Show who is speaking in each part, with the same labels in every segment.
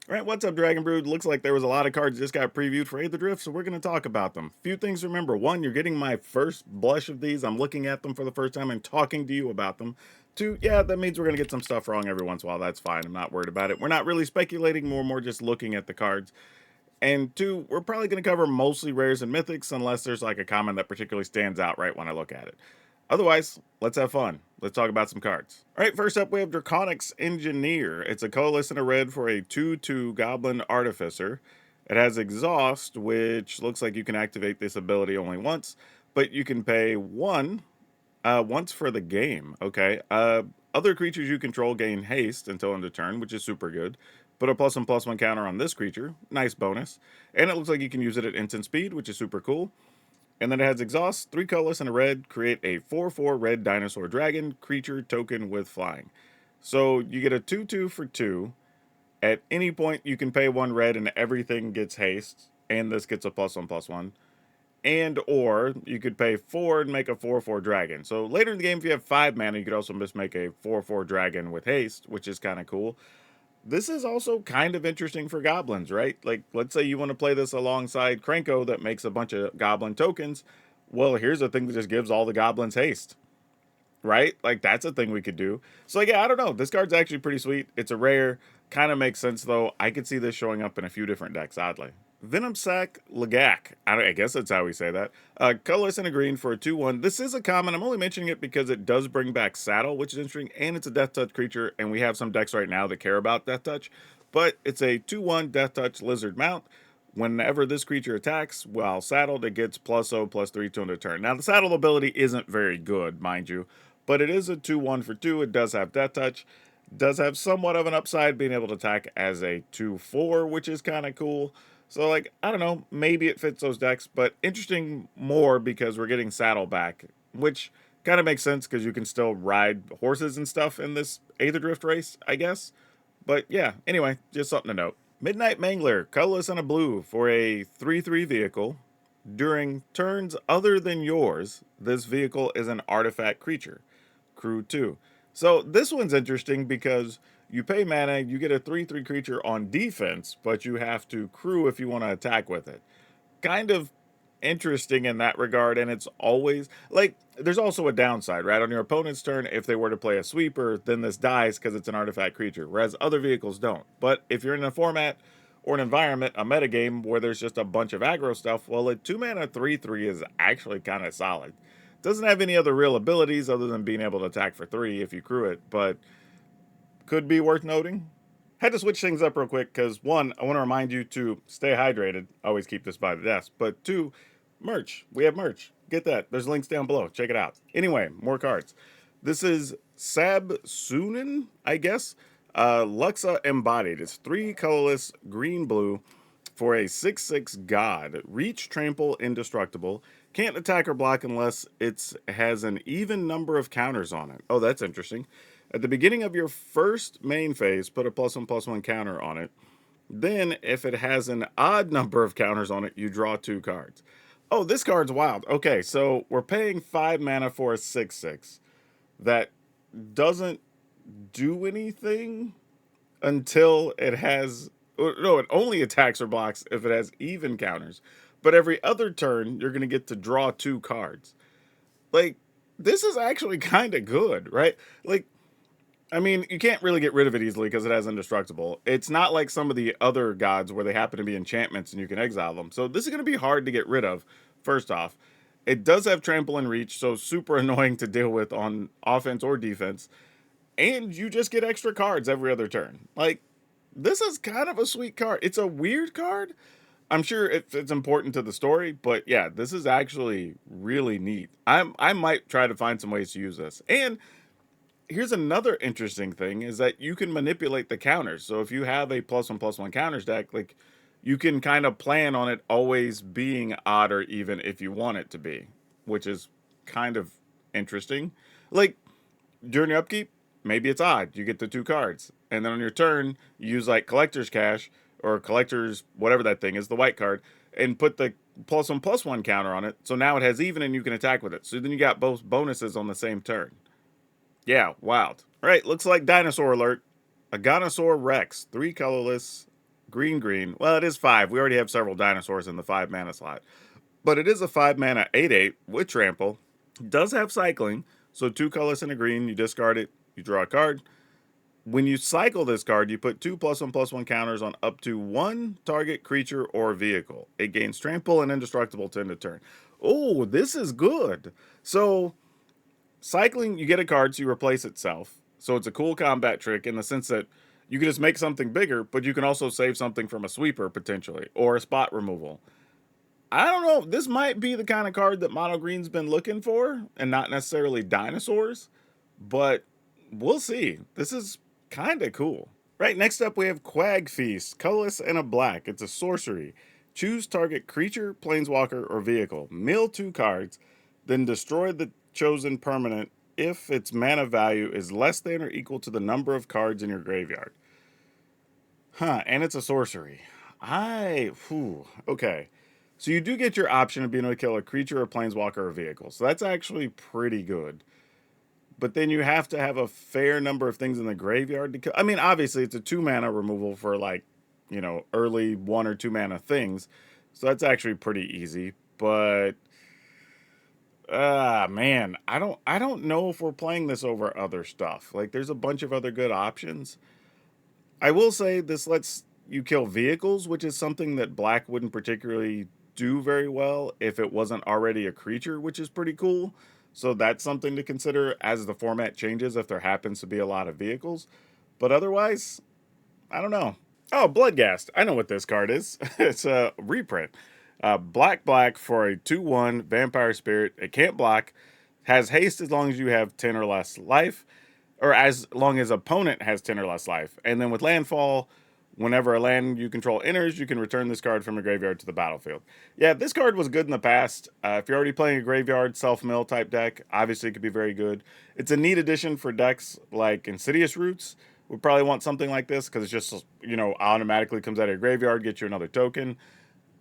Speaker 1: All right, what's up, Dragon Brood? Looks like there was a lot of cards just got previewed for Aetherdrift, so we're going to talk about them. Few things to remember. One, you're getting my first blush of these. I'm looking at them for the first time and talking to you about them. Two, yeah, that means we're going to get some stuff wrong every once in a while. That's fine. I'm not worried about it. We're not really speculating, more just looking at the cards. And two, we're probably going to cover mostly rares and mythics unless there's like a common that particularly stands out right when I look at it. Otherwise, let's have fun. Let's talk about some cards. All right, first up, we have Draconic Engineer. It's a colorless and a red for a 2/2 Goblin Artificer. It has Exhaust, which looks like you can activate this ability only once, but you can pay once for the game. Okay. Other creatures you control gain haste until end of turn, which is super good. Put a +1/+1 counter on this creature. Nice bonus. And it looks like you can use it at instant speed, which is super cool. And then it has Exhaust, 3 colorless and a red, create a 4/4 red dinosaur dragon creature token with flying. So you get a 2/2 for 2. At any point, you can pay 1 red and everything gets haste, and this gets a +1/+1. And or you could pay 4 and make a 4/4 dragon. So later in the game, if you have 5 mana, you could also just make a 4/4 dragon with haste, which is kind of cool. This is also kind of interesting for goblins, right? Like, let's say you want to play this alongside Krenko that makes a bunch of goblin tokens. Well, here's a thing that just gives all the goblins haste, right? Like, that's a thing we could do. So, like, yeah, I don't know. This card's actually pretty sweet. It's a rare. Kind of makes sense, though. I could see this showing up in a few different decks, oddly. Venomsac Lagac. I guess that's how we say that. Colorless and a green for a 2/1. This is a common. I'm only mentioning it because it does bring back Saddle, which is interesting, and it's a Death Touch creature, and we have some decks right now that care about Death Touch. But it's a 2/1 Death Touch Lizard Mount. Whenever this creature attacks while saddled, it gets +0/+3 to end of turn. Now, the saddle ability isn't very good, mind you, but it is a 2/1 for 2. It does have Death Touch. Does have somewhat of an upside being able to attack as a 2/4, which is kind of cool. So, like, I don't know, maybe it fits those decks, but interesting more because we're getting Saddle back, which kind of makes sense because you can still ride horses and stuff in this Aetherdrift race, I guess. But yeah, anyway, just something to note. Midnight Mangler, colorless and a blue for a 3/3 vehicle. During turns other than yours, this vehicle is an artifact creature. Crew 2. So this one's interesting because you pay mana, you get a 3/3 creature on defense, but you have to crew if you want to attack with it. Kind of interesting in that regard, and it's always like there's also a downside, right? On your opponent's turn, if they were to play a sweeper, then this dies because it's an artifact creature, whereas other vehicles don't. But if you're in a format or an environment, a metagame where there's just a bunch of aggro stuff, well, a 2 mana 3/3 is actually kind of solid. Doesn't have any other real abilities other than being able to attack for 3 if you crew it, but could be worth noting. Had to switch things up real quick because one, I want to remind you to stay hydrated. Always keep this by the desk. But two, merch. We have merch. Get that. There's links down below. Check it out. Anyway, more cards. This is Sab-Sunen, I guess. Luxa Embodied. It's 3 colorless green blue for a 6/6 god. Reach, trample, indestructible. Can't attack or block unless it has an even number of counters on it. Oh, that's interesting. At the beginning of your first main phase, put a +1/+1 counter on it. Then, if it has an odd number of counters on it, you draw 2 cards. Oh, this card's wild. Okay, so we're paying 5 mana for a 6/6 that doesn't do anything until it has. No, it only attacks or blocks if it has even counters. But every other turn, you're going to get to draw 2 cards. Like, this is actually kind of good, right? Like, I mean, you can't really get rid of it easily because it has indestructible. It's not like some of the other gods where they happen to be enchantments and you can exile them. So this is going to be hard to get rid of, first off. It does have trample and reach, so super annoying to deal with on offense or defense. And you just get extra cards every other turn. Like, this is kind of a sweet card. It's a weird card. I'm sure it's important to the story, but yeah, this is actually really neat. I might try to find some ways to use this. And here's another interesting thing is that you can manipulate the counters. So if you have a +1/+1 counters deck, like you can kind of plan on it always being odd or even if you want it to be, which is kind of interesting. Like during your upkeep, maybe it's odd. You get the 2 cards. And then on your turn, you use like collector's cash or collector's whatever that thing is, the white card, and put the +1/+1 counter on it. So now it has even and you can attack with it. So then you got both bonuses on the same turn. Yeah, wild. All right, looks like dinosaur alert. Agonasaur Rex, 3 colorless, green. Well, it is 5. We already have several dinosaurs in the 5 mana slot. But it is a 5 mana 8/8 with trample. It does have cycling, so 2 colors and a green. You discard it, you draw a card. When you cycle this card, you put 2+1/+1 counters on up to 1 target creature or vehicle. It gains trample and indestructible to end a turn. Oh, this is good. So cycling, you get a card, so you replace itself. So it's a cool combat trick in the sense that you can just make something bigger, but you can also save something from a sweeper potentially, or a spot removal. I don't know. This might be the kind of card that Mono Green's been looking for, and not necessarily dinosaurs, but we'll see. This is kind of cool. Right, next up we have Quag Feast, colorless and a black. It's a sorcery. Choose target creature, planeswalker, or vehicle. Mill 2 cards, then destroy the chosen permanent if its mana value is less than or equal to the number of cards in your graveyard. And it's a sorcery. Okay. So you do get your option of being able to kill a creature, a planeswalker, or a vehicle. So that's actually pretty good. But then you have to have a fair number of things in the graveyard to kill. I mean, obviously, it's a 2 mana removal for, like, you know, early 1 or 2 mana things. So that's actually pretty easy. But man, I don't know if we're playing this over other stuff. Like, there's a bunch of other good options. I will say this lets you kill vehicles, which is something that black wouldn't particularly do very well if it wasn't already a creature, which is pretty cool. So that's something to consider as the format changes if there happens to be a lot of vehicles. But otherwise, I don't know. Oh, Bloodghast. I know what this card is. It's a reprint. Black for a 2/1 vampire spirit. It can't block. Has haste as long as you have 10 or less life, or as long as opponent has 10 or less life. And then with landfall, whenever a land you control enters, you can return this card from the graveyard to the battlefield. Yeah, this card was good in the past. If you're already playing a graveyard self-mill type deck, obviously it could be very good. It's a neat addition for decks like Insidious Roots. We probably want something like this because it's just, you know, automatically comes out of your graveyard, gets you another token.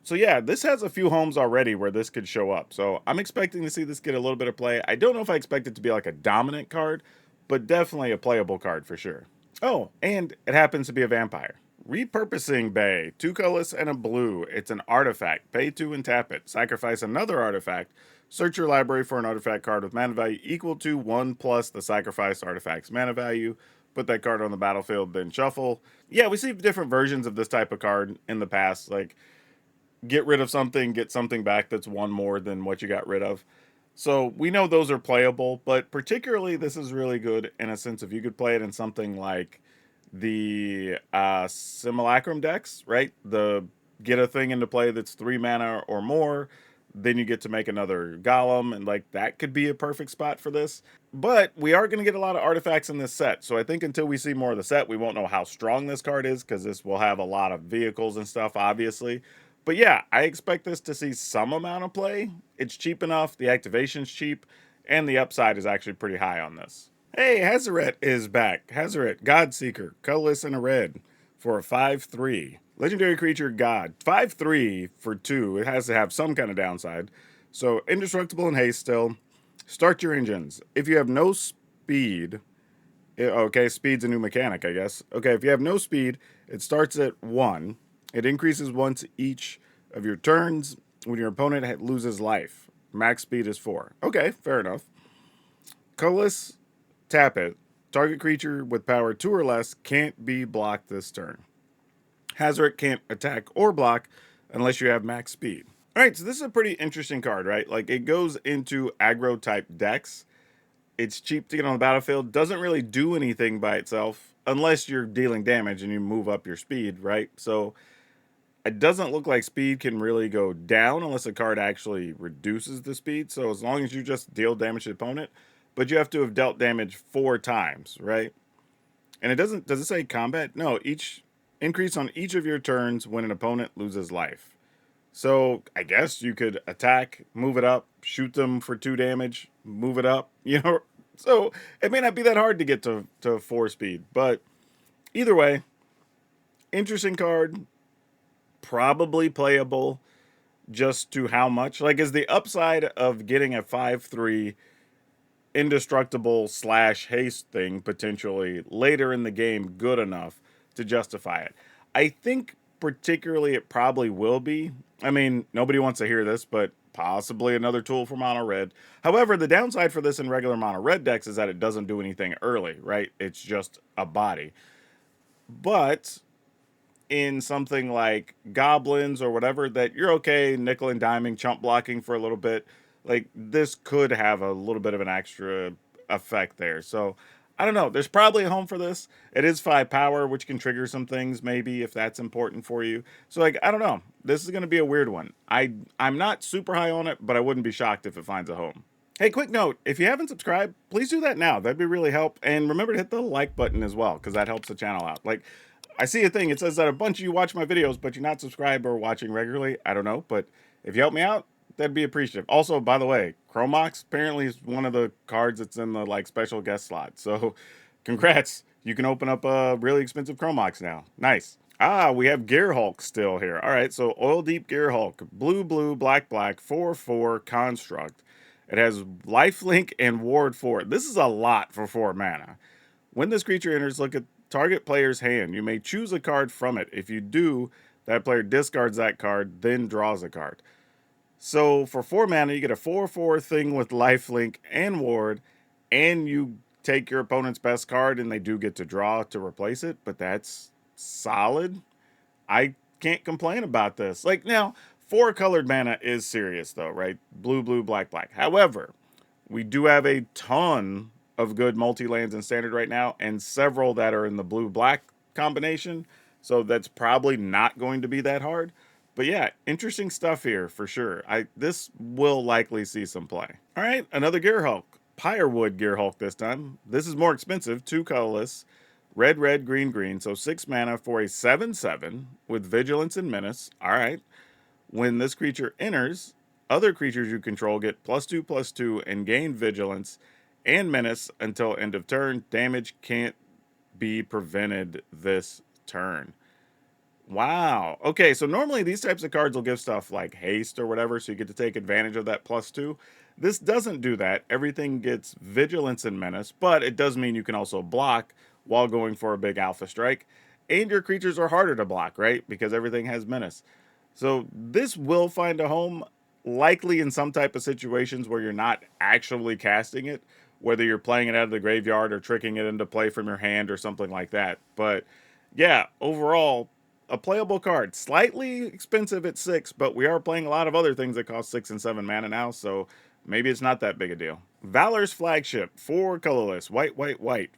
Speaker 1: So yeah, this has a few homes already where this could show up. So I'm expecting to see this get a little bit of play. I don't know if I expect it to be like a dominant card, but definitely a playable card for sure. Oh, and it happens to be a vampire. Repurposing Bay, 2 colorless and a blue. It's an artifact. Pay 2 and tap it. Sacrifice another artifact. Search your library for an artifact card with mana value equal to 1 plus the sacrificed artifact's mana value. Put that card on the battlefield, then shuffle. Yeah, we see different versions of this type of card in the past. Like, get rid of something, get something back that's 1 more than what you got rid of. So we know those are playable, but particularly this is really good in a sense if you could play it in something like the Simulacrum decks, right? The get a thing into play that's 3 mana or more, then you get to make another golem, and like that could be a perfect spot for this. But we are going to get a lot of artifacts in this set, so I think until we see more of the set, we won't know how strong this card is, because this will have a lot of vehicles and stuff, obviously. But yeah, I expect this to see some amount of play. It's cheap enough, the activation's cheap, and the upside is actually pretty high on this. Hey, Hazoret is back. Hazoret, Godseeker, colorless and a red for a 5/3. Legendary creature God. 5/3 for 2. It has to have some kind of downside. So indestructible and haste still. Start your engines. If you have no speed, okay, speed's a new mechanic, I guess. Okay, if you have no speed, it starts at 1. It increases once each of your turns when your opponent loses life. Max speed is 4. Okay, fair enough. Colorless, tap it. Target creature with power 2 or less can't be blocked this turn. Hazoret can't attack or block unless you have max speed. Alright, so this is a pretty interesting card, right? Like, it goes into aggro type decks. It's cheap to get on the battlefield. Doesn't really do anything by itself unless you're dealing damage and you move up your speed, right? So it doesn't look like speed can really go down unless a card actually reduces the speed. So as long as you just deal damage to the opponent, but you have to have dealt damage 4 times, right? And it doesn't, does it say combat? No, each increase on each of your turns when an opponent loses life. So I guess you could attack, move it up, shoot them for 2 damage, move it up, you know. So it may not be that hard to get to 4 speed, but either way, interesting card, probably playable. Just to how much? Like, is the upside of getting a 5/3 indestructible / haste thing potentially later in the game good enough to justify it? I think particularly it probably will be. I mean, nobody wants to hear this, but possibly another tool for mono red. However, the downside for this in regular mono red decks is that it doesn't do anything early, right? It's just a body. But in something like goblins or whatever, that you're okay nickel and diming, chump blocking for a little bit, like this could have a little bit of an extra effect there. So I don't know. There's probably a home for this. It is 5 power, which can trigger some things maybe if that's important for you. So like I don't know. This is going to be a weird one. I'm not super high on it, but I wouldn't be shocked if it finds a home. Hey, quick note, if you haven't subscribed, please do that now. That'd be really help. And remember to hit the like button as well, because that helps the channel out. Like, I see a thing, it says that a bunch of you watch my videos, but you're not subscribed or watching regularly. I don't know, but if you help me out, that'd be appreciative. Also, by the way, Chromox apparently is one of the cards that's in the like special guest slot. So congrats. You can open up a really expensive Chromox now. Nice. Ah, we have Gearhulk still here. All right, so Oildeep Gearhulk, blue, black, 4/4 construct. It has lifelink and ward 4. This is a lot for 4 mana. When this creature enters, look at target player's hand. You may choose a card from it. If you do, that player discards that card, then draws a card. So for 4 mana, you get a 4/4 thing with lifelink and ward, and you take your opponent's best card, and they do get to draw to replace it, but that's solid. I can't complain about this. Like, now, 4 colored mana is serious, though, right? Blue, black. However, we do have a ton of good multi-lands in Standard right now, and several that are in the blue-black combination, so that's probably not going to be that hard. But yeah, interesting stuff here, for sure. This will likely see some play. All right, another Gearhulk. Pyrewood Gearhulk this time. This is more expensive, 2 colorless. Red, green. So 6 mana for a 7/7 with Vigilance and Menace. All right. When this creature enters, other creatures you control get +2/+2 and gain Vigilance and Menace until end of turn. Damage can't be prevented this turn. Wow. Okay, so normally these types of cards will give stuff like haste or whatever, so you get to take advantage of that +2. This doesn't do that. Everything gets Vigilance and Menace, but it does mean you can also block while going for a big alpha strike. And your creatures are harder to block, right? Because everything has Menace. So this will find a home, likely in some type of situations where you're not actually casting it, whether you're playing it out of the graveyard or tricking it into play from your hand or something like that. But yeah, overall, a playable card. Slightly expensive at 6, but we are playing a lot of other things that cost 6 and 7 mana now, so maybe it's not that big a deal. Valor's Flagship, 4 colorless, white,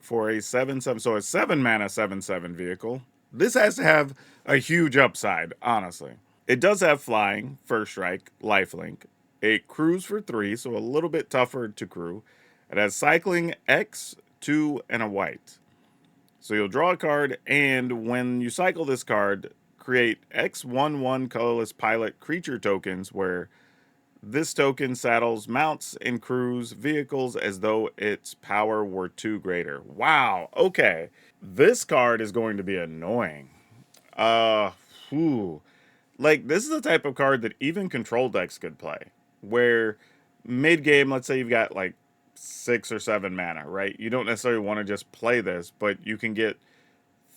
Speaker 1: for a 7/7. So a 7 mana 7/7 vehicle. This has to have a huge upside, honestly. It does have flying, first strike, lifelink. It crews for 3, so a little bit tougher to crew. It has cycling, X, 2, and a white. So you'll draw a card, and when you cycle this card, create X1/1 colorless pilot creature tokens where this token saddles mounts and crews vehicles as though its power were 2 greater. Wow, okay. This card is going to be annoying. Whew. Like, this is the type of card that even control decks could play. Where mid-game, let's say you've got like 6 or 7 mana, right? You don't necessarily want to just play this, but you can get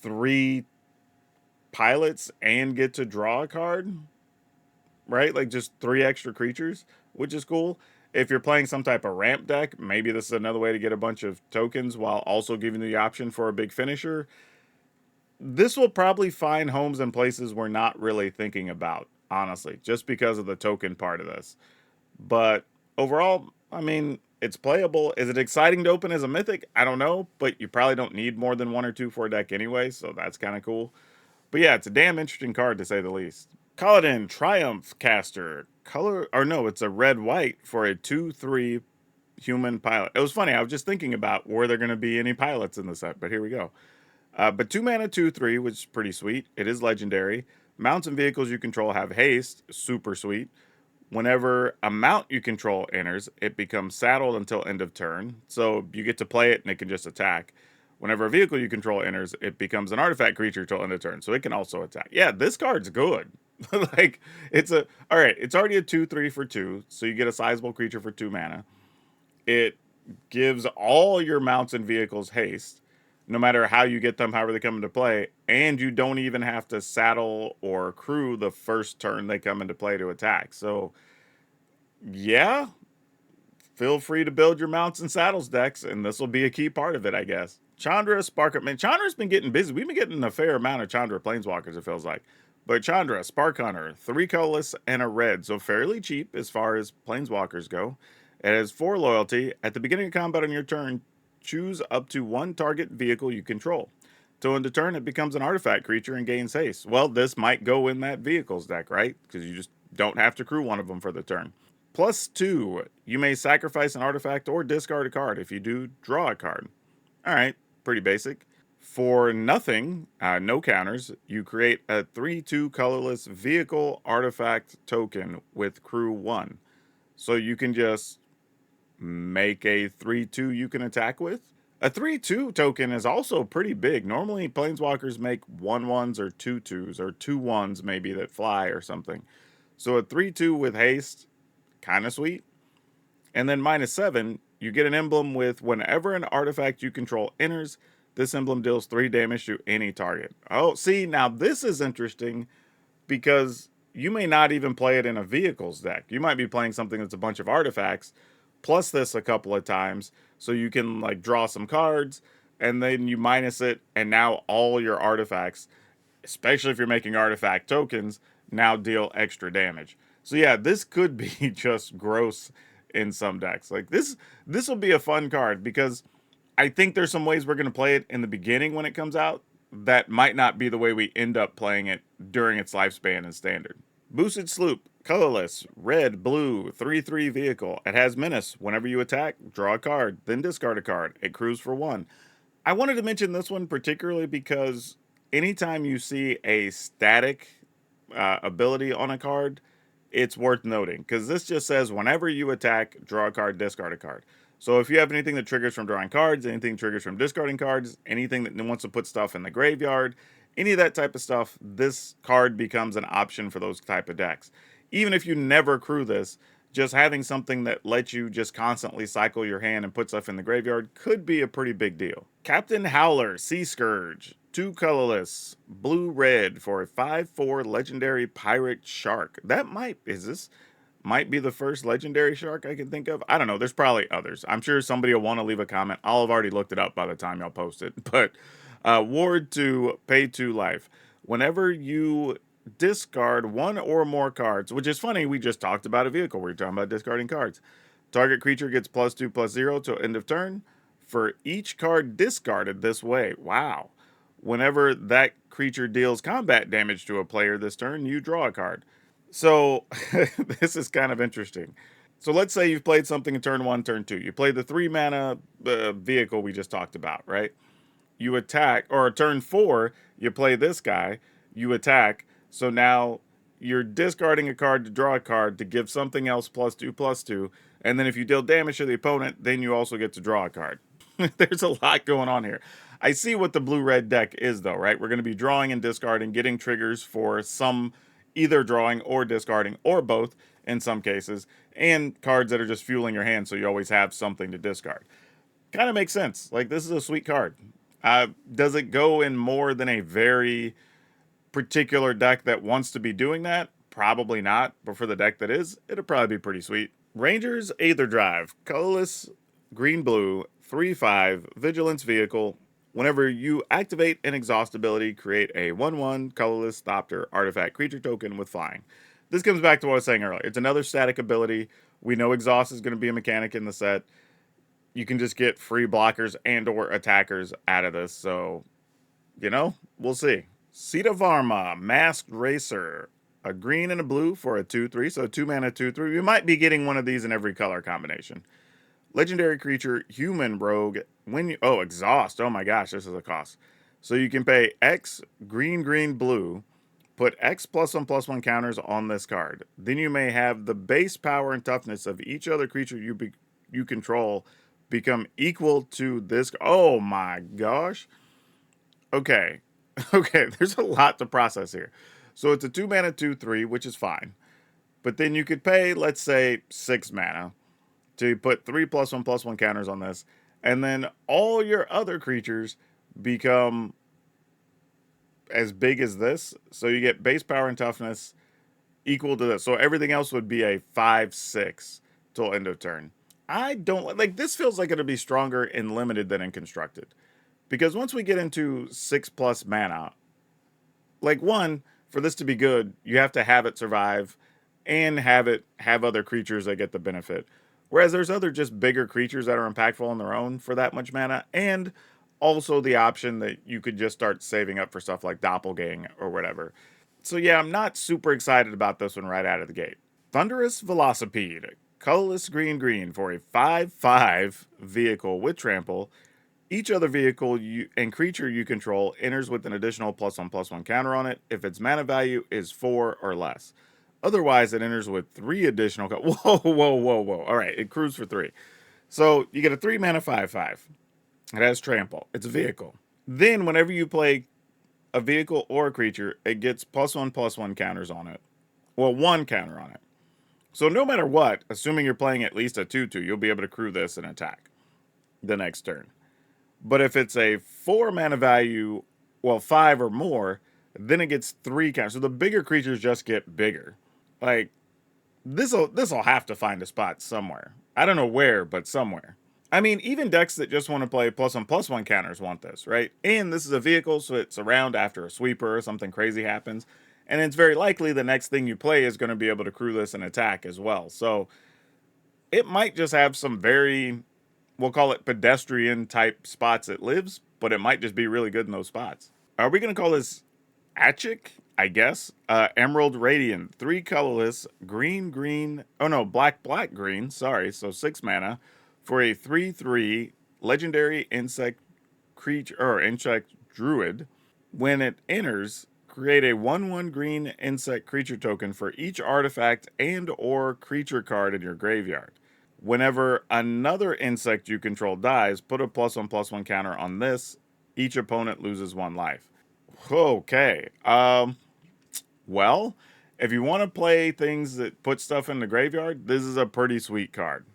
Speaker 1: 3 pilots and get to draw a card, right? Like just 3 extra creatures, which is cool. If you're playing some type of ramp deck, maybe this is another way to get a bunch of tokens while also giving you the option for a big finisher. This will probably find homes in places we're not really thinking about, honestly, just because of the token part of this. But overall, I mean, it's playable. Is it exciting to open as a mythic? I don't know, but you probably don't need more than 1 or 2 for a deck anyway, so that's kind of cool. But yeah, it's a damn interesting card to say the least. Kolodin Triumph Caster. It's a red-white for a 2/3 human pilot. It was funny, I was just thinking about were there going to be any pilots in the set, but here we go. But 2 mana, 2/3, which is pretty sweet. It is legendary. Mounts and vehicles you control have haste, super sweet. Whenever a mount you control enters, it becomes saddled until end of turn. So you get to play it and it can just attack. Whenever a vehicle you control enters, it becomes an artifact creature till end of turn. So it can also attack. Yeah, this card's good. Like, alright, it's already a 2/3 for 2. So you get a sizable creature for 2 mana. It gives all your mounts and vehicles haste. no matter how you get them, however they come into play, and you don't even have to saddle or crew the first turn they come into play to attack. So, yeah, feel free to build your mounts and saddles decks, and this will be a key part of it, I guess. Chandra, Spark, man, Chandra's been getting busy. We've been getting a fair amount of Chandra Planeswalkers, it feels like. But Chandra, Spark Hunter, 3 colorless and a red, so fairly cheap as far as Planeswalkers go. It has 4 loyalty. At the beginning of combat on your turn, choose up to 1 target vehicle you control. Till end of turn, it becomes an artifact creature and gains haste. Well, this might go in that vehicles deck, right? Because you just don't have to crew one of them for the turn. +2, you may sacrifice an artifact or discard a card. If you do, draw a card. All right, pretty basic. For nothing, no counters, you create a 3/2 colorless vehicle artifact token with crew 1. So you can just make a 3/2 you can attack with. A 3/2 token is also pretty big. Normally, planeswalkers make 1/1s or 2/2s, or 2/1s maybe that fly or something. So a 3/2 with haste, kind of sweet. And then -7, you get an emblem with whenever an artifact you control enters, this emblem deals 3 damage to any target. Oh, see, now this is interesting because you may not even play it in a vehicles deck. You might be playing something that's a bunch of artifacts, plus this a couple of times, so you can like draw some cards, and then you minus it, and now all your artifacts, especially if you're making artifact tokens, now deal extra damage. So yeah, this could be just gross in some decks. Like this will be a fun card because I think there's some ways we're going to play it in the beginning when it comes out that might not be the way we end up playing it during its lifespan in standard. Boosted Sloop, colorless, red, blue, 3/3 vehicle. It has menace. Whenever you attack, draw a card, then discard a card. It crews for 1. I wanted to mention this one particularly because anytime you see a static ability on a card, it's worth noting because this just says whenever you attack, draw a card, discard a card. So if you have anything that triggers from drawing cards, anything triggers from discarding cards, anything that wants to put stuff in the graveyard, any of that type of stuff, this card becomes an option for those type of decks. Even if you never crew this, just having something that lets you just constantly cycle your hand and put stuff in the graveyard could be a pretty big deal. Captain Howler, Sea Scourge, 2 colorless, blue-red for a 5/4 legendary pirate shark. That might be the first legendary shark I can think of. I don't know. There's probably others. I'm sure somebody will want to leave a comment. I'll have already looked it up by the time y'all post it. But ward 2, pay 2 life. Whenever you discard 1 or more cards, which is funny, we just talked about a vehicle. We're talking about discarding cards. Target creature gets +2/+0 till end of turn for each card discarded this way. Wow. Whenever that creature deals combat damage to a player this turn, you draw a card. So this is kind of interesting. So let's say you've played something in turn 1, turn 2. You played the 3 mana vehicle we just talked about, right? You attack, or turn 4, you play this guy, you attack. So now you're discarding a card to draw a card to give something else +2/+2. And then if you deal damage to the opponent, then you also get to draw a card. There's a lot going on here. I see what the blue-red deck is, though, right? We're going to be drawing and discarding, getting triggers for some either drawing or discarding, or both in some cases, and cards that are just fueling your hand so you always have something to discard. Kind of makes sense. Like, this is a sweet card. Does it go in more than a very particular deck that wants to be doing that? Probably not, but for the deck that is, it'll probably be pretty sweet. Rangers Aetherdrift, colorless, green-blue, 3/5, vigilance vehicle. Whenever you activate an exhaust ability, create a 1/1 colorless Thopter artifact creature token with flying. This comes back to what I was saying earlier. It's another static ability. We know exhaust is going to be a mechanic in the set. You can just get free blockers and or attackers out of this, so, we'll see. Sita Varma, Masked Racer, a green and a blue for a 2/3, so 2 mana 2/3. You might be getting one of these in every color combination. Legendary creature, human rogue. Exhaust. Oh my gosh, this is a cost. So you can pay X, green, green, blue, put X +1/+1 counters on this card. Then you may have the base power and toughness of each other creature you control become equal to this. Oh my gosh. Okay. Okay, there's a lot to process here. So it's a 2 mana 2/3, which is fine. But then you could pay, let's say, 6 mana to put 3 +1/+1 counters on this, and then all your other creatures become as big as this. So you get base power and toughness equal to this. So everything else would be a 5/6 till end of turn. I don't like this. Feels like it'll be stronger in limited than in constructed, because once we get into 6+ mana, like one, for this to be good, you have to have it survive and have other creatures that get the benefit. Whereas there's other just bigger creatures that are impactful on their own for that much mana, and also the option that you could just start saving up for stuff like Doppelgang or whatever. So yeah, I'm not super excited about this one right out of the gate. Thunderous Velocipede, colorless green for a 5/5 vehicle with trample. Each other vehicle and creature you control enters with an additional +1/+1 counter on it if its mana value is 4 or less. Otherwise, it enters with 3 additional. Whoa. All right, it crews for 3. So you get a 3 mana 5/5. It has trample. It's a vehicle. Then, whenever you play a vehicle or a creature, it gets +1/+1 counters on it. Well, 1 counter on it. So no matter what, assuming you're playing at least a 2/2, you'll be able to crew this and attack the next turn. But if it's a 4 mana value, well, 5 or more, then it gets 3 counters. So the bigger creatures just get bigger. Like, this'll have to find a spot somewhere. I don't know where, but somewhere. I mean, even decks that just want to play +1/+1 counters want this, right? And this is a vehicle, so it's around after a sweeper or something crazy happens. And it's very likely the next thing you play is going to be able to crew this and attack as well. So it might just have some very, we'll call it pedestrian type spots it lives, but it might just be really good in those spots. Are we going to call this Achik? I guess. Emerald Radiant, 3 colorless, green. Oh no, black, green. Sorry, so 6 mana for a 3/3 legendary insect creature or insect druid. When it enters, create a 1/1 green insect creature token for each artifact and or creature card in your graveyard. Whenever another insect you control dies, put a +1/+1 counter on this. Each opponent loses 1 life. Okay. Well, if you want to play things that put stuff in the graveyard, this is a pretty sweet card.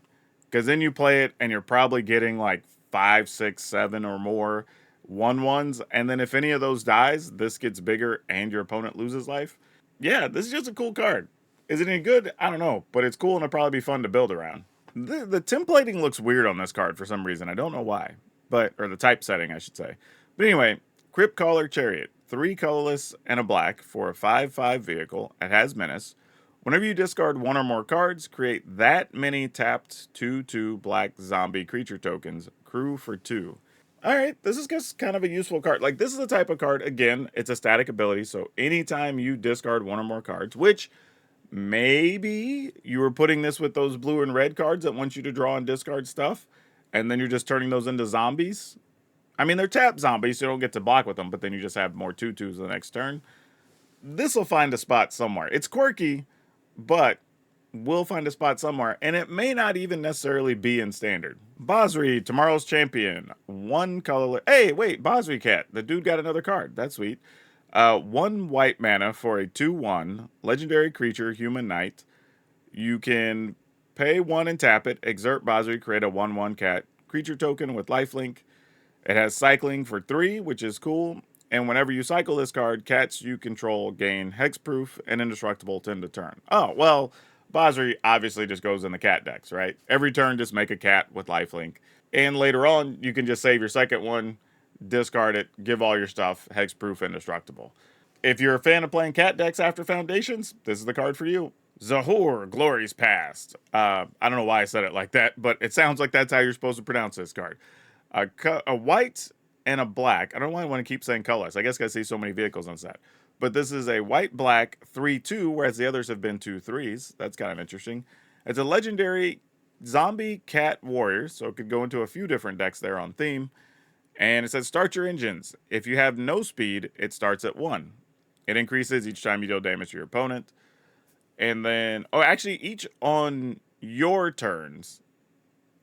Speaker 1: Because then you play it and you're probably getting like 5, 6, 7 or more 1/1s. And then if any of those dies, this gets bigger and your opponent loses life. Yeah, this is just a cool card. Is it any good? I don't know. But it's cool and it'll probably be fun to build around. The templating looks weird on this card for some reason. I don't know why. Or the typesetting, I should say. But anyway, Cryptcaller Chariot. 3 colorless and a black for a 5/5 vehicle. It has menace. Whenever you discard 1 or more cards, create that many tapped 2/2 black zombie creature tokens. Crew for 2. Alright, this is just kind of a useful card. Like, this is the type of card, again, it's a static ability, so anytime you discard 1 or more cards, which maybe you were putting this with those blue and red cards that want you to draw and discard stuff, and then you're just turning those into zombies. I mean, they're tapped zombies, so you don't get to block with them, but then you just have more 2/2s the next turn. This will find a spot somewhere. It's quirky, but we'll find a spot somewhere, and it may not even necessarily be in standard. Basri, tomorrow's champion. 1 colorless. Hey, wait, Basri Cat. The dude got another card. That's sweet. 1 white mana for a 2/1 legendary creature, human knight. You can pay 1 and tap it. Exert Basri, create a 1/1 cat creature token with lifelink. It has cycling for 3, which is cool. And whenever you cycle this card, cats you control gain hexproof and indestructible to end the turn. Oh, well, Basri obviously just goes in the cat decks, right? Every turn, just make a cat with lifelink. And later on, you can just save your second one, discard it, give all your stuff, hexproof, indestructible. If you're a fan of playing cat decks after Foundations, this is the card for you. Zahor, Glory's Past. I don't know why I said it like that, but it sounds like that's how you're supposed to pronounce this card. A white and a black. I don't know why I want to keep saying colors. I guess I see so many vehicles on set. But this is a white-black 3/2, whereas the others have been 2/3s. That's kind of interesting. It's a legendary zombie cat warrior, so it could go into a few different decks there on theme. And it says start your engines. If you have no speed, it starts at 1. It increases each time you deal damage to your opponent. And then, actually, each on your turns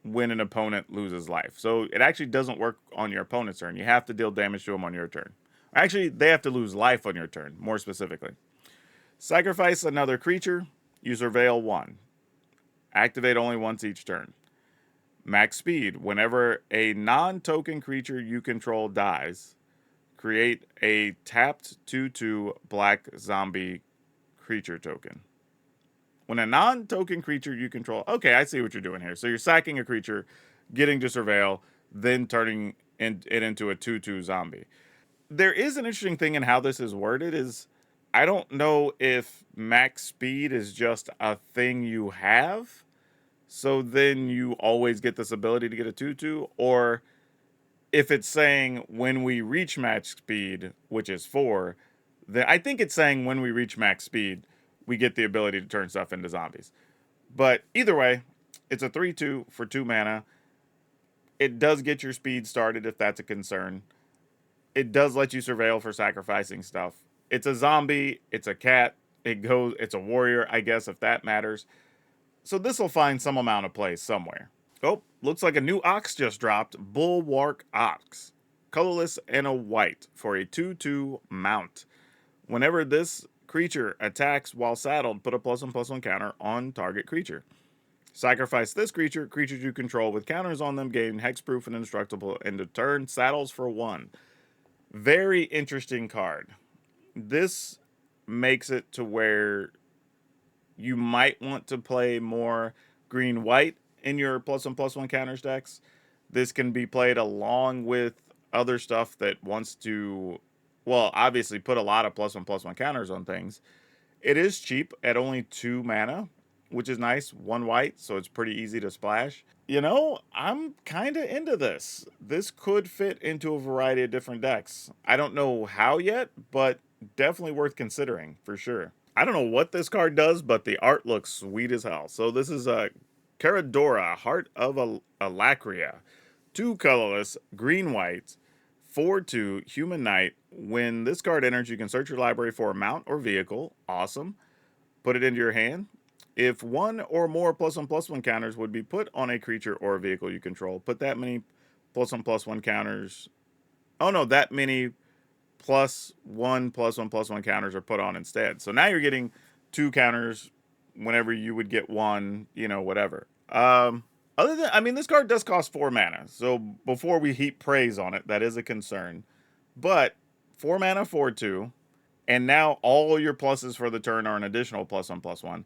Speaker 1: when an opponent loses life. So it actually doesn't work on your opponent's turn. You have to deal damage to them on your turn. Actually, they have to lose life on your turn, more specifically. Sacrifice another creature. You surveil 1. Activate only once each turn. Max speed. Whenever a non-token creature you control dies, create a tapped 2/2 black zombie creature token. When a non-token creature you control... Okay, I see what you're doing here. So you're sacking a creature, getting to surveil, then turning it into a 2/2 zombie. There is an interesting thing in how this is worded is I don't know if max speed is just a thing you have, so then you always get this ability to get a 2/2, or if it's saying when we reach max speed, which is 4, then I think it's saying when we reach max speed, we get the ability to turn stuff into zombies. But either way, it's a 3/2 for 2 mana. It does get your speed started if that's a concern. It does let you surveil for sacrificing stuff. It's a zombie, it's a cat, it's a warrior, I guess, if that matters. So this will find some amount of play somewhere. Oh, looks like a new ox just dropped. Bulwark Ox. Colorless and a white for a 2/2 mount. Whenever this creature attacks while saddled, put a +1/+1 counter on target creature. Sacrifice this creature. Creatures you control with counters on them gain hexproof and indestructible end of turn. Saddles for 1. Very interesting card. This makes it to where you might want to play more green-white in your +1/+1 counters decks. This can be played along with other stuff that wants to, well, obviously put a lot of +1/+1 counters on things. It is cheap at only 2 mana, which is nice. 1 white, so it's pretty easy to splash. You know, I'm kind of into this. This could fit into a variety of different decks. I don't know how yet, but definitely worth considering for sure. I don't know what this card does, but the art looks sweet as hell. So this is a Caradora, Heart of Alacria. 2 colorless, green-white, 4/2, Human Knight. When this card enters, you can search your library for a mount or vehicle. Awesome. Put it into your hand. If 1 or more +1/+1 counters would be put on a creature or a vehicle you control, put that many +1/+1 counters. Oh no, that many +1/+1/+1 counters are put on instead. So now you're getting 2 counters whenever you would get 1, you know, whatever. Other than, I mean, this card does cost 4 mana. So before we heap praise on it, that is a concern. But 4 mana, 4/2. And now all your pluses for the turn are an additional +1/+1.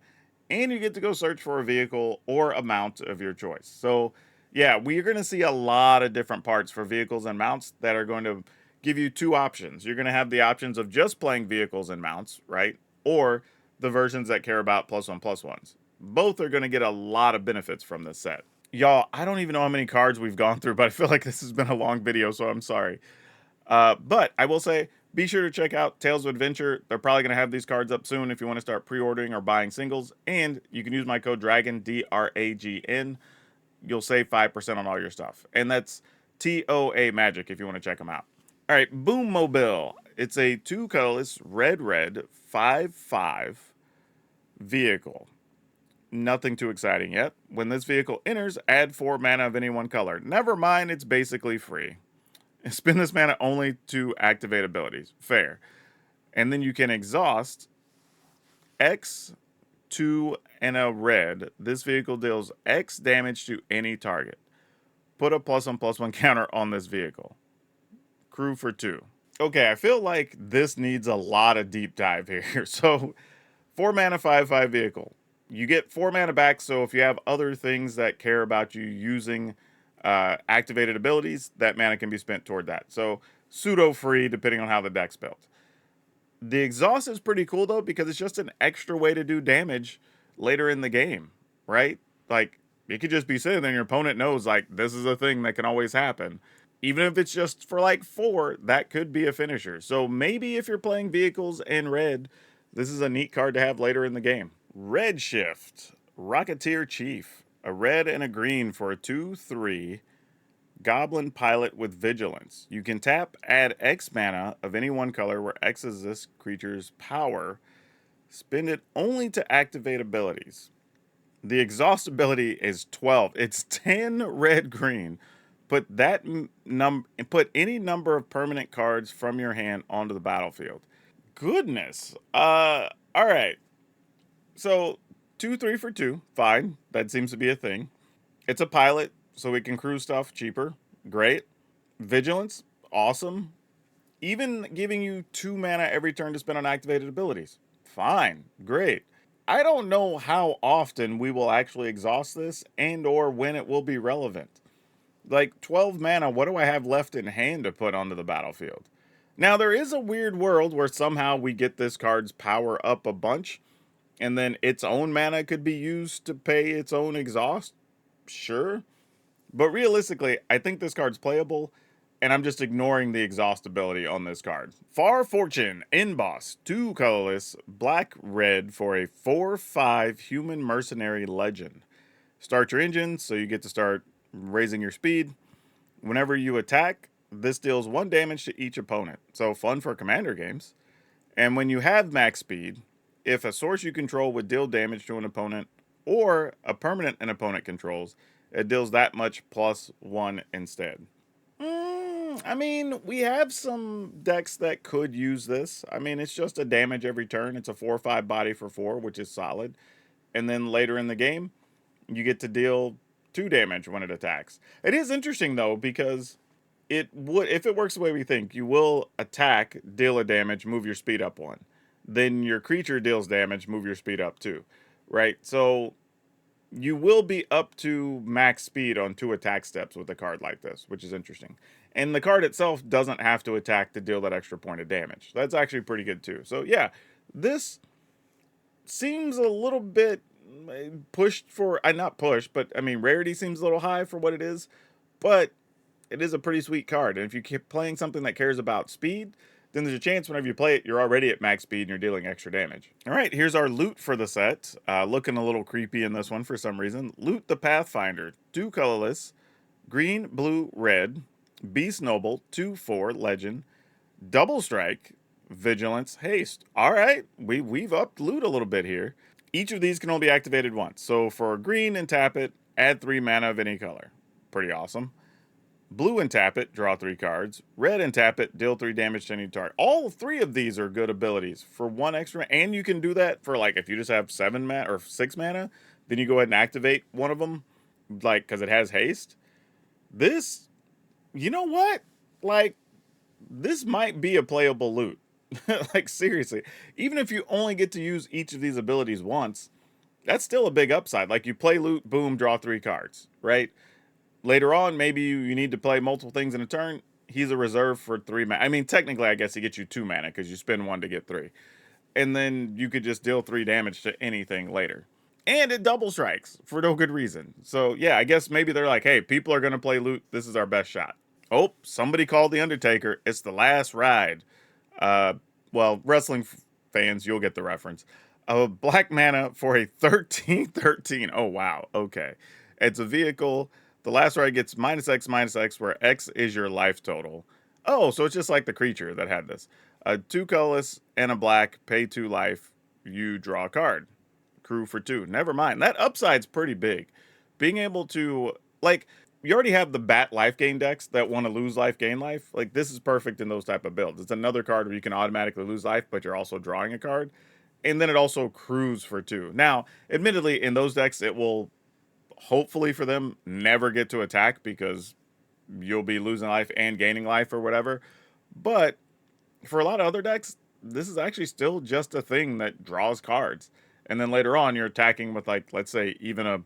Speaker 1: And you get to go search for a vehicle or a mount of your choice. So yeah, we're going to see a lot of different parts for vehicles and mounts that are going to give you 2 options. You're going to have the options of just playing vehicles and mounts, right? Or the versions that care about +1/+1s. Both are going to get a lot of benefits from this set. Y'all, I don't even know how many cards we've gone through, but I feel like this has been a long video, so I'm sorry. But I will say, be sure to check out Tales of Adventure. They're probably going to have these cards up soon if you want to start pre-ordering or buying singles. And you can use my code DRAGON, DRAGN. You'll save 5% on all your stuff. And that's TOA Magic if you want to check them out. All right, Boom Mobile. It's a 2 colorless, red, 5/5 vehicle. Nothing too exciting yet. When this vehicle enters, add 4 mana of any one color. Never mind, it's basically free. Spend this mana only to activate abilities. Fair. And then you can exhaust X, 2, and a red. This vehicle deals X damage to any target. Put a +1/+1 counter on this vehicle. Crew for 2. Okay, I feel like this needs a lot of deep dive here. So, 4 mana, 5/5 vehicle. You get 4 mana back, so if you have other things that care about you using activated abilities, that mana can be spent toward that. So pseudo free depending on how the deck's built. The exhaust is pretty cool though because it's just an extra way to do damage later in the game, right? Like it could just be sitting there and your opponent knows like this is a thing that can always happen. Even if it's just for like 4, that could be a finisher. So maybe if you're playing vehicles in red, this is a neat card to have later in the game. Redshift, Rocketeer Chief. A red and a green for a 2/3 Goblin Pilot with Vigilance. You can tap, add X mana of any one color where X is this creature's power. Spend it only to activate abilities. The exhaust ability is 12. It's 10 red green. Put any number of permanent cards from your hand onto the battlefield. Goodness. All right. So 2/3 for 2, fine. That seems to be a thing. It's a pilot, so we can crew stuff cheaper. Great. Vigilance, awesome. Even giving you 2 mana every turn to spend on activated abilities. Fine, great. I don't know how often we will actually exhaust this and or when it will be relevant. Like 12 mana, what do I have left in hand to put onto the battlefield? Now, there is a weird world where somehow we get this card's power up a bunch, and then its own mana could be used to pay its own exhaust. Sure. But realistically, I think this card's playable, and I'm just ignoring the exhaust ability on this card. Far Fortune, Inboss, 2 colorless, black red for a 4/5 human mercenary legend. Start your engine, so you get to start raising your speed. Whenever you attack, this deals 1 damage to each opponent. So fun for commander games. And when you have max speed, if a source you control would deal damage to an opponent or a permanent an opponent controls, it deals that much +1 instead. I mean, we have some decks that could use this. I mean, it's just a damage every turn. It's a 4/5 body for 4, which is solid. And then later in the game, you get to deal 2 damage when it attacks. It is interesting though, because it would, if it works the way we think, you will attack, deal a damage, move your speed up 1. Then your creature deals damage, move your speed up 2. Right? So you will be up to max speed on 2 attack steps with a card like this, which is interesting. And the card itself doesn't have to attack to deal that extra point of damage. That's actually pretty good too. So yeah, this seems a little bit pushed for, not pushed, but I mean, rarity seems a little high for what it is, but it is a pretty sweet card. And if you keep playing something that cares about speed, then there's a chance whenever you play it, you're already at max speed and you're dealing extra damage. All right, here's our loot for the set. Looking a little creepy in this one for some reason. Loot the Pathfinder, 2 colorless, green, blue, red, Beast Noble, 2/4 legend, double strike, vigilance, haste. All right, we've upped loot a little bit here. Each of these can only be activated once. So for green and tap it, add 3 mana of any color. Pretty awesome. Blue and tap it, draw 3 cards. Red and tap it, deal 3 damage to any target. All 3 of these are good abilities for 1 extra. And you can do that for, like, if you just have 7 mana or 6 mana, then you go ahead and activate one of them, like, because it has haste. This, you know what? Like, this might be a playable loot. Like, seriously. Even if you only get to use each of these abilities once, that's still a big upside. Like, you play loot, boom, draw 3 cards, right? Later on, maybe you need to play multiple things in a turn. He's a reserve for 3 mana. I mean, technically, I guess he gets you 2 mana because you spend 1 to get 3. And then you could just deal 3 damage to anything later. And it double strikes for no good reason. So, yeah, I guess maybe they're like, hey, people are going to play loot. This is our best shot. Oh, somebody called The Undertaker. It's the last ride. Well, wrestling fans, you'll get the reference. Black mana for a 13/13. Oh, wow. Okay. It's a vehicle. The last ride gets -X, where X is your life total. Oh, so it's just like the creature that had this. 2 colorless and a black, pay 2 life. You draw a card. Crew for 2. Never mind. That upside's pretty big. Being able to, like, you already have the bat life gain decks that want to lose life, gain life. Like, this is perfect in those type of builds. It's another card where you can automatically lose life, but you're also drawing a card. And then it also crews for 2. Now, admittedly, in those decks, it will, hopefully for them, never get to attack because you'll be losing life and gaining life or whatever. But for a lot of other decks, this is actually still just a thing that draws cards. And then later on, you're attacking with, like, let's say, even a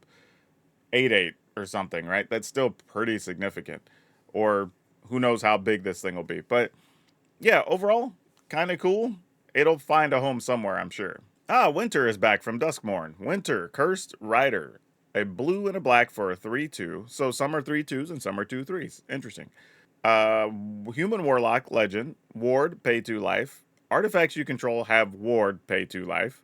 Speaker 1: 8/8 or something, right? That's still pretty significant. Or who knows how big this thing will be. But yeah, overall, kind of cool. It'll find a home somewhere, I'm sure. Winter is back from Duskmorn. Winter, Cursed Rider. A blue and a black for a 3/2. So some are 3/2s and some are 2/3s. Interesting. Human Warlock Legend. Ward, pay 2 life. Artifacts you control have Ward, pay 2 life.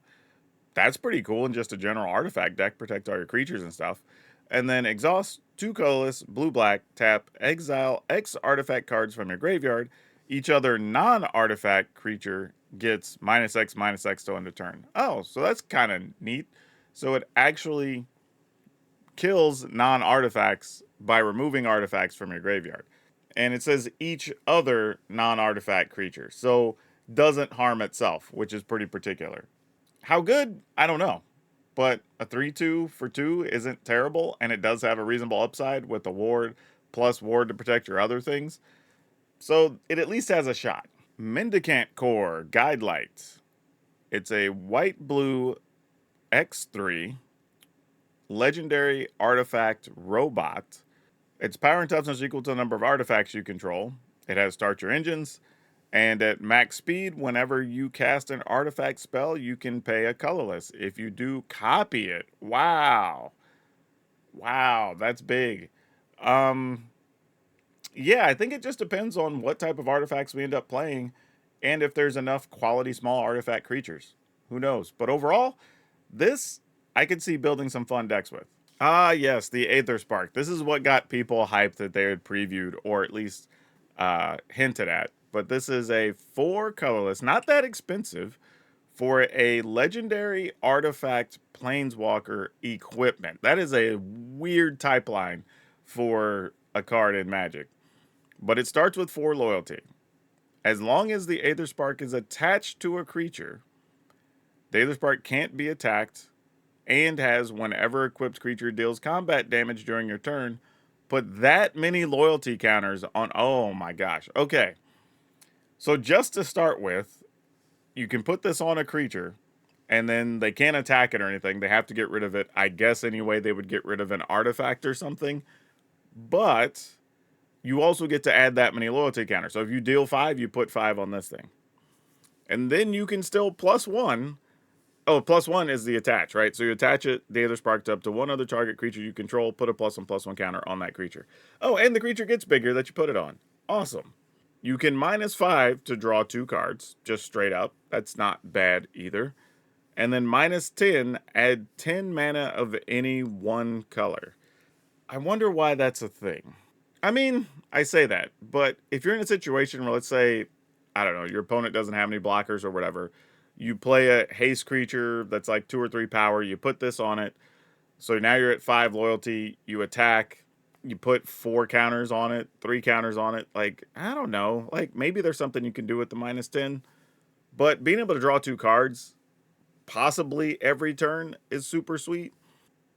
Speaker 1: That's pretty cool in just a general artifact deck. Protect all your creatures and stuff. And then exhaust, 2 colorless, blue-black, tap, exile X artifact cards from your graveyard. Each other non-artifact creature gets -X to end a turn. Oh, so that's kind of neat. So it actually kills non-artifacts by removing artifacts from your graveyard. And it says each other non-artifact creature. So doesn't harm itself, which is pretty particular. How good? I don't know. but a 3/2 for 2 isn't terrible, and it does have a reasonable upside with the ward plus ward to protect your other things. So it at least has a shot. Mendicant Core Guide Light. It's a white-blue X3 legendary artifact robot. Its power and toughness is equal to the number of artifacts you control. It has start your engines, and at max speed, whenever you cast an artifact spell, you can pay a colorless. If you do, copy it. Wow. Wow, that's big. Yeah, I think it just depends on what type of artifacts we end up playing and if there's enough quality small artifact creatures. Who knows? But overall, this I could see building some fun decks with. Ah, yes, the Aether Spark. This is what got people hyped that they had previewed or at least hinted at. But this is a 4 colorless, not that expensive, for a legendary artifact planeswalker equipment. That is a weird type line for a card in Magic. But it starts with 4 loyalty. As long as the Aether Spark is attached to a creature, the Aether Spark can't be attacked and has whenever equipped creature deals combat damage during your turn, put that many loyalty counters on. Oh my gosh. Okay. So just to start with, you can put this on a creature and then they can't attack it or anything. They have to get rid of it. I guess anyway they would get rid of an artifact or something. But you also get to add that many loyalty counters. So if you deal 5, you put 5 on this thing. And then you can still +1. Oh, +1 is the attach, right? So you attach it, the Aether Sparked up to one other target creature you control, put a +1/+1 counter on that creature. Oh, and the creature gets bigger that you put it on. Awesome. You can -5 to draw 2 cards, just straight up. That's not bad either. And then -10, add 10 mana of any one color. I wonder why that's a thing. I mean, I say that, but if you're in a situation where, let's say, I don't know, your opponent doesn't have any blockers or whatever, you play a haste creature that's like 2 or 3 power, you put this on it, so now you're at 5 loyalty, you attack, you put 4 counters on it, 3 counters on it, like, I don't know, like, maybe there's something you can do with the -10, but being able to draw 2 cards, possibly every turn, is super sweet.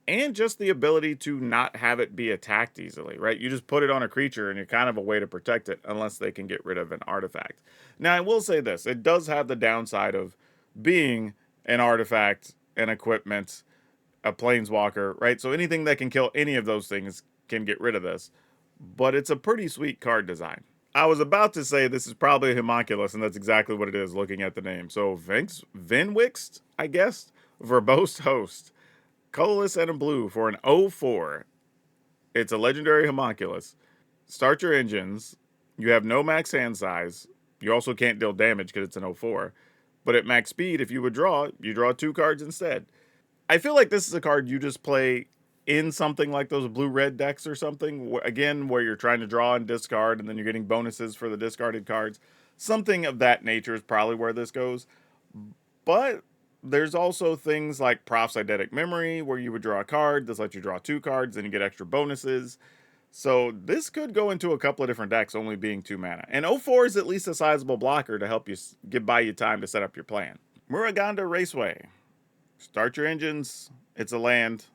Speaker 1: And just the ability to not have it be attacked easily, right? You just put it on a creature and you're kind of a way to protect it unless they can get rid of an artifact. Now, I will say this. It does have the downside of being an artifact, an equipment, a planeswalker, right? So anything that can kill any of those things can get rid of this. But it's a pretty sweet card design. I was about to say this is probably a homunculus, and that's exactly what it is looking at the name. So Venwixt, I guess, verbose host. Colorless and a blue for an 0/4. It's a legendary homunculus. Start your engines. You have no max hand size. You also can't deal damage because it's an 0/4. But at max speed, if you withdraw, you draw 2 cards instead. I feel like this is a card you just play in something like those blue-red decks or something. Again, where you're trying to draw and discard, and then you're getting bonuses for the discarded cards. Something of that nature is probably where this goes. But there's also things like Proph's Eidetic Memory, where you would draw a card. This lets you draw 2 cards, and you get extra bonuses. So this could go into a couple of different decks, only being 2 mana. And 0/4 is at least a sizable blocker to help you buy you time to set up your plan. Muraganda Raceway. Start your engines. It's a land.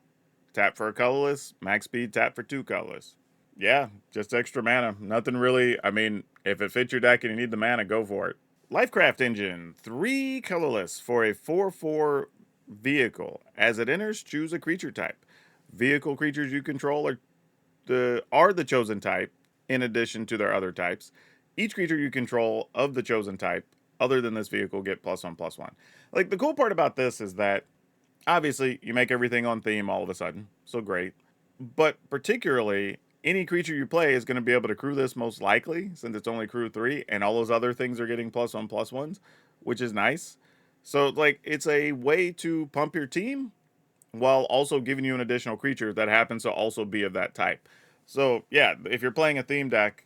Speaker 1: Tap for a colorless. Max speed, tap for 2 colorless. Yeah, just extra mana. Nothing really. I mean, if it fits your deck and you need the mana, go for it. Lifecraft Engine, 3 colorless for a 4/4 vehicle. As it enters, choose a creature type. Vehicle creatures you control are the chosen type, in addition to their other types. Each creature you control of the chosen type, other than this vehicle, get +1/+1. Like, the cool part about this is that, obviously, you make everything on theme all of a sudden, so great. But particularly, any creature you play is going to be able to crew this most likely, since it's only crew 3, and all those other things are getting +1/+1s, which is nice. So, like, it's a way to pump your team while also giving you an additional creature that happens to also be of that type. So, yeah, if you're playing a theme deck,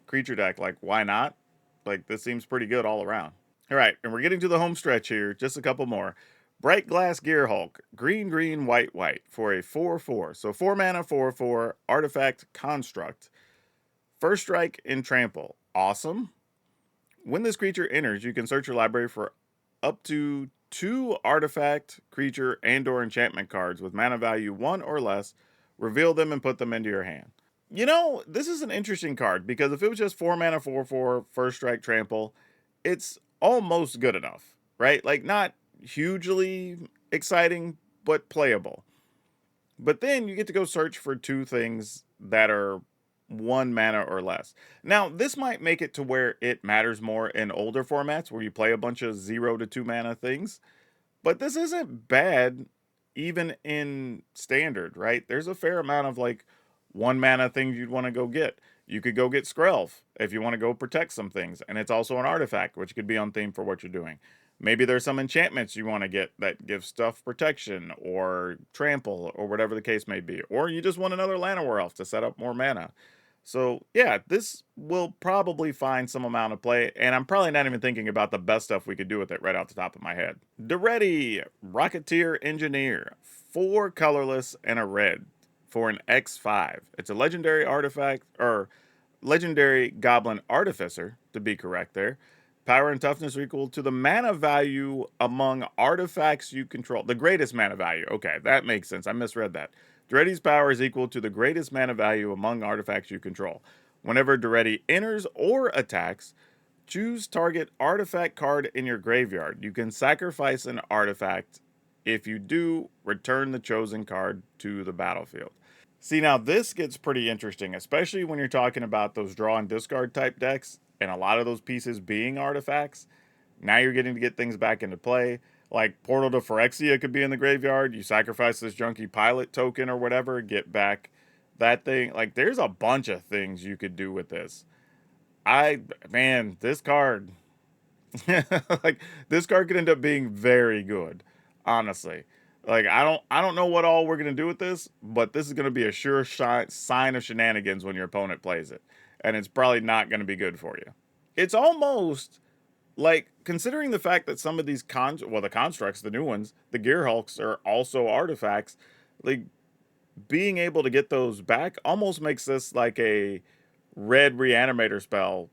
Speaker 1: creature deck, like, why not? Like, this seems pretty good all around. All right, and we're getting to the home stretch here. Just a couple more. Brightglass Gearhulk, green, white, for a 4/4. So 4 mana, 4/4, artifact construct. First strike and trample. Awesome. When this creature enters, you can search your library for up to 2 artifact, creature, and/or enchantment cards with mana value 1 or less, reveal them and put them into your hand. You know, this is an interesting card because if it was just 4 mana 4/4 first strike trample, it's almost good enough, right? Like not hugely exciting, but playable. But then you get to go search for 2 things that are 1 mana or less. Now, this might make it to where it matters more in older formats where you play a bunch of 0 to 2 mana things, but this isn't bad even in standard, right? There's a fair amount of like 1 mana things you'd want to go get. You could go get Skrelv if you want to go protect some things, and it's also an artifact, which could be on theme for what you're doing. Maybe there's some enchantments you want to get that give stuff protection or trample or whatever the case may be. Or you just want another Llanowar Elf to set up more mana. So yeah, this will probably find some amount of play, and I'm probably not even thinking about the best stuff we could do with it right off the top of my head. Daretti, Rocketeer Engineer, 4 colorless and a red for an X5. It's a legendary artifact, or legendary Goblin Artificer, to be correct there. Power and toughness are equal to the mana value among artifacts you control. The greatest mana value. Okay, that makes sense. I misread that. Daretti's power is equal to the greatest mana value among artifacts you control. Whenever Daretti enters or attacks, choose target artifact card in your graveyard. You can sacrifice an artifact. If you do, return the chosen card to the battlefield. See, now this gets pretty interesting, especially when you're talking about those draw and discard type decks, and a lot of those pieces being artifacts. Now you're getting to get things back into play. Like Portal to Phyrexia could be in the graveyard. You sacrifice this junky pilot token or whatever, get back that thing. Like there's a bunch of things you could do with this. Man, this card, like this card could end up being very good, honestly. Like I don't know what all we're gonna do with this, but this is gonna be a sure sign of shenanigans when your opponent plays it, and it's probably not gonna be good for you. It's almost like considering the fact that some of these the constructs, the new ones, the Gearhulks are also artifacts. Like being able to get those back almost makes this like a red reanimator spell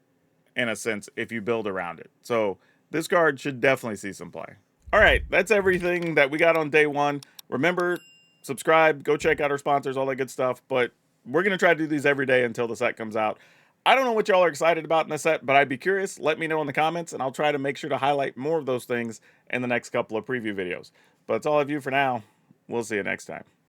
Speaker 1: in a sense if you build around it. So this card should definitely see some play. All right, that's everything that we got on day 1. Remember, subscribe, go check out our sponsors, all that good stuff. But we're going to try to do these every day until the set comes out. I don't know what y'all are excited about in the set, but I'd be curious. Let me know in the comments, and I'll try to make sure to highlight more of those things in the next couple of preview videos. But that's all I have you for now. We'll see you next time.